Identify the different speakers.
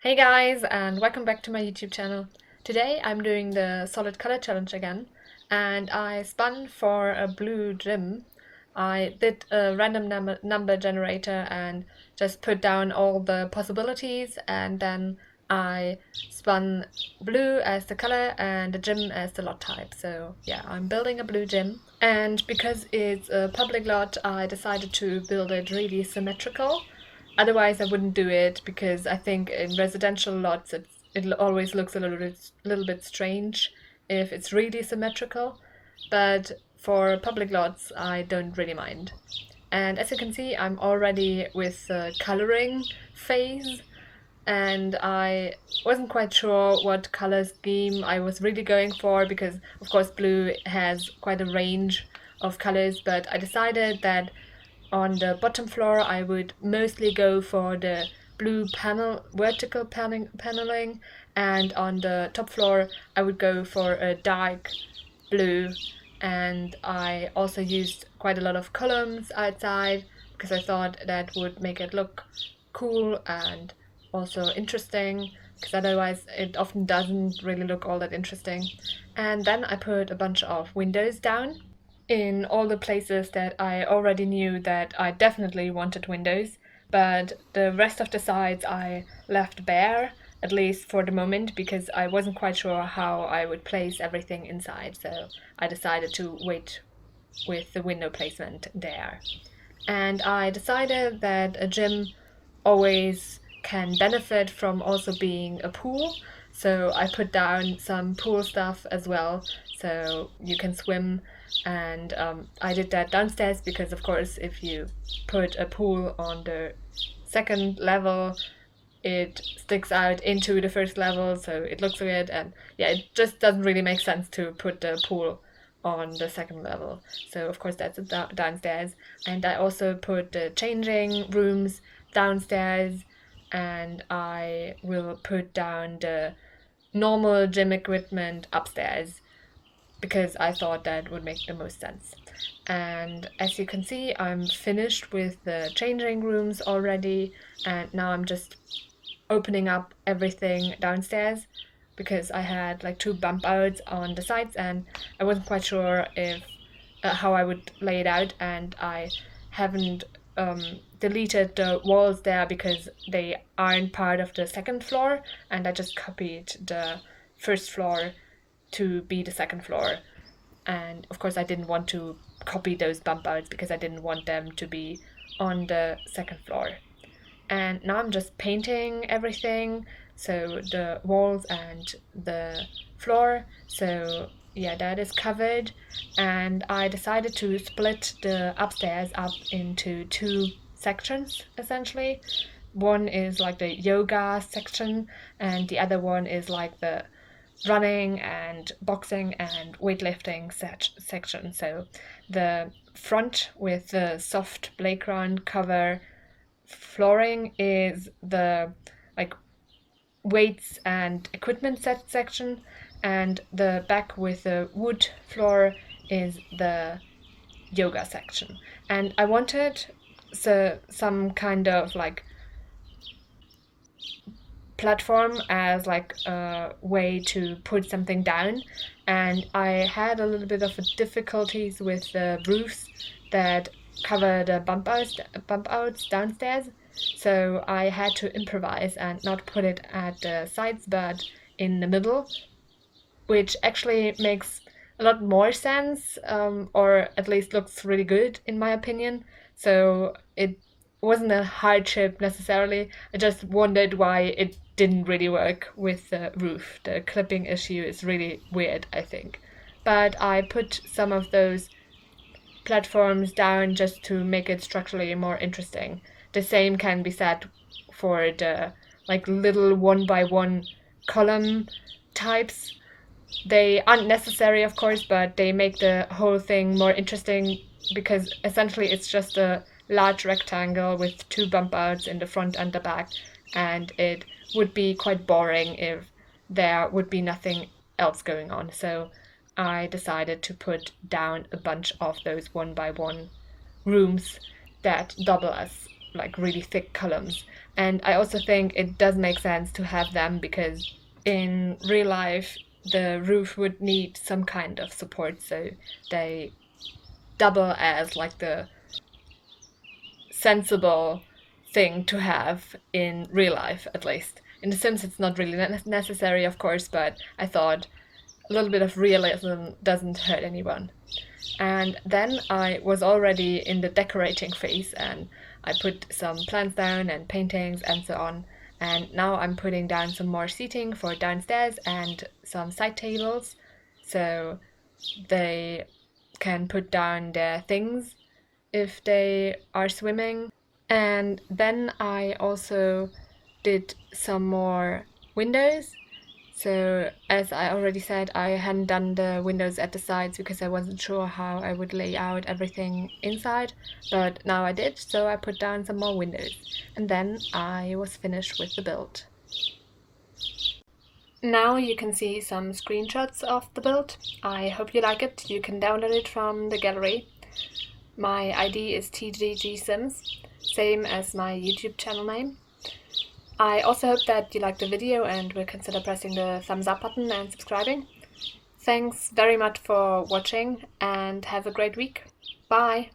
Speaker 1: Hey guys, and welcome back to my YouTube channel. Today I'm doing the solid color challenge again, and I spun for a blue gym. I did a random number generator and just put down all the possibilities, and then I spun blue as the color and the gym as the lot type. So yeah, I'm building a blue gym, and because it's a public lot, I decided to build it really symmetrical. Otherwise, I wouldn't do it because I think in residential lots it always looks a little bit strange if it's really symmetrical. But for public lots, I don't really mind. And as you can see, I'm already with the coloring phase, and I wasn't quite sure what color scheme I was really going for because, of course, blue has quite a range of colors, but I decided that on the bottom floor, I would mostly go for the blue vertical paneling, and on the top floor, I would go for a dark blue. And I also used quite a lot of columns outside because I thought that would make it look cool and also interesting, because otherwise it often doesn't really look all that interesting. And then I put a bunch of windows down in all the places that I already knew that I definitely wanted windows, but the rest of the sides I left bare, at least for the moment, because I wasn't quite sure how I would place everything inside, so I decided to wait with the window placement there. And I decided that a gym always can benefit from also being a pool. So I put down some pool stuff as well, so you can swim. And I did that downstairs because, of course, if you put a pool on the second level, it sticks out into the first level, so it looks weird. And yeah, it just doesn't really make sense to put the pool on the second level. So of course that's downstairs. And I also put the changing rooms downstairs, and I will put down the normal gym equipment upstairs because I thought that would make the most sense. And as you can see, I'm finished with the changing rooms already, and now I'm just opening up everything downstairs because I had like two bump outs on the sides and I wasn't quite sure if how I would lay it out, and I haven't deleted the walls there because they aren't part of the second floor, and I just copied the first floor to be the second floor. And of course I didn't want to copy those bump outs because I didn't want them to be on the second floor. And now I'm just painting everything, so the walls and the floor. So yeah, that is covered, and I decided to split the upstairs up into two sections essentially. One is like the yoga section, and the other one is like the running and boxing and weightlifting section. So the front with the soft playground cover flooring is the like weights and equipment section, and the back with the wood floor is the yoga section. And I wanted some kind of like platform as like a way to put something down, and I had a little bit of difficulties with the roofs that cover the bump outs downstairs, so I had to improvise and not put it at the sides but in the middle, which actually makes a lot more sense, or at least looks really good in my opinion. So it wasn't a hardship necessarily. I just wondered why it didn't really work with the roof. The clipping issue is really weird, I think. But I put some of those platforms down just to make it structurally more interesting. The same can be said for the like little one by one column types. They aren't necessary, of course, but they make the whole thing more interesting because essentially it's just a large rectangle with two bump outs in the front and the back, and it would be quite boring if there would be nothing else going on. So I decided to put down a bunch of those one by one rooms that double as like really thick columns. And I also think it does make sense to have them because in real life the roof would need some kind of support, so they double as like the sensible thing to have in real life, at least. In The Sims, it's not really necessary, of course, but I thought a little bit of realism doesn't hurt anyone. And then I was already in the decorating phase, and I put some plants down and paintings and so on. And now I'm putting down some more seating for downstairs and some side tables, so they can put down their things if they are swimming. And then I also did some more windows. So as I already said, I hadn't done the windows at the sides because I wasn't sure how I would lay out everything inside, but now I did, so I put down some more windows. And then I was finished with the build. Now you can see some screenshots of the build. I hope you like it. You can download it from the gallery. My ID is TGGSims, same as my YouTube channel name. I also hope that you liked the video and will consider pressing the thumbs up button and subscribing. Thanks very much for watching and have a great week. Bye!